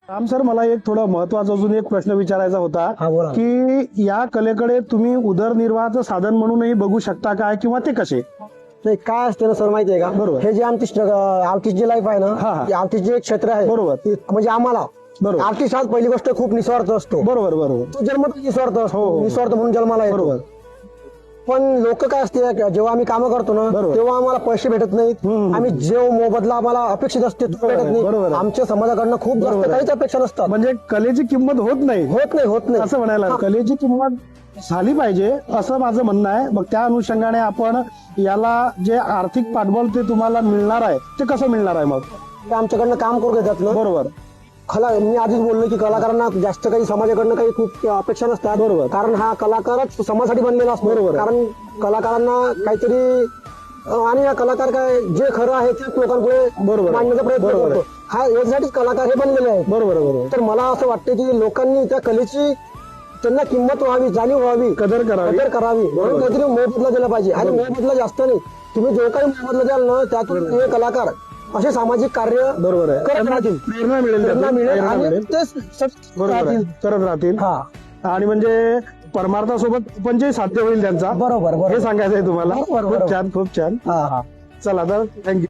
Ram sir, मला एक थोडा महत्वाचा अजून एक प्रश्न विचारायचा होता हा, बोला. की या कलेकडे तुम्ही उदरनिर्वाहाचं साधन म्हणूनही बघू शकता काय, किंवा ते कसे? नाही, काय असते ना सर, माहितीये का, बरोबर. हे जे आर्टिस्ट जे लाईफ आहे हा, ना, हा. आर्टिस्ट जे एक क्षेत्र आहे, बरोबर. म्हणजे आम्हाला बरोबर. आर्टिस्ट हा पहिली गोष्ट खूप निस्वार्थ असतो. बरोबर बरोबर तो जन्मत निस्वार्थ हो, असतो, हो. निस्वार्थ म्हणून जन्माला येतो. बरोबर. पण लोक काय असते, जेव्हा आम्ही कामं करतो ना, बरोबर. तेव्हा आम्हाला पैसे भेटत नाहीत. हम्म. आम्ही जो मोबदला आम्हाला अपेक्षित असते तो भेटत बरोबर नाही. आहे. आमच्या समाजाकडनं खूप बरोबर जास्त आहे. काहीच अपेक्षा नसतात. म्हणजे कलेची किंमत होत नाही होत नाही असं म्हणायला, हा. कलेची किंमत झाली पाहिजे असं माझं म्हणणं आहे. मग त्या अनुषंगाने आपण याला जे आर्थिक पाठबळ ते तुम्हाला मिळणार आहे ते कसं मिळणार आहे? मग ते आमच्याकडनं काम करू घेतात ना. बरोबर. मी आधीच बोललो की कलाकारांना जास्त काही समाजाकडनं काही खूप अपेक्षा नसतात. बरोबर. कारण हा कलाकारच समाजासाठी बनलेला असतो. बरोबर. कारण कलाकारांना काहीतरी आणि हा कलाकार काय जे खरं आहे तेच लोकांपुढे बरोबर. मांडण्याचा प्रयत्न बरोबर. करतो. हा याच्यासाठीच कलाकार हे बनलेले आहेत. बरोबर बरोबर. तर मला असं वाटतं की लोकांनी त्या कलेची त्यांना किंमत व्हावी, जाणीव व्हावी, कदर करावी. म्हणून काहीतरी मोबदला दिला पाहिजे. आणि मोबदला जास्त नाही, तुम्ही जो काही मोबदला द्याल ना त्यातून हे कलाकार असे सामाजिक कार्य बरोबर आहे. करत राहतील. प्रेरणा मिळेल प्रेरणा त्यातून. मिळेल प्रेरणा आणि मिळेल. ते सतत बरोबर आहे. राहतील. करत राहतील. हा, आणि म्हणजे परमार्थासोबत पण जे साध्य होईल त्यांचा, बरोबर हे बरोबर. सांगायचं आहे तुम्हाला. बरोबर, खूप बरोबर. छान, खूप छान. हा हा. चला तर थँक्यू.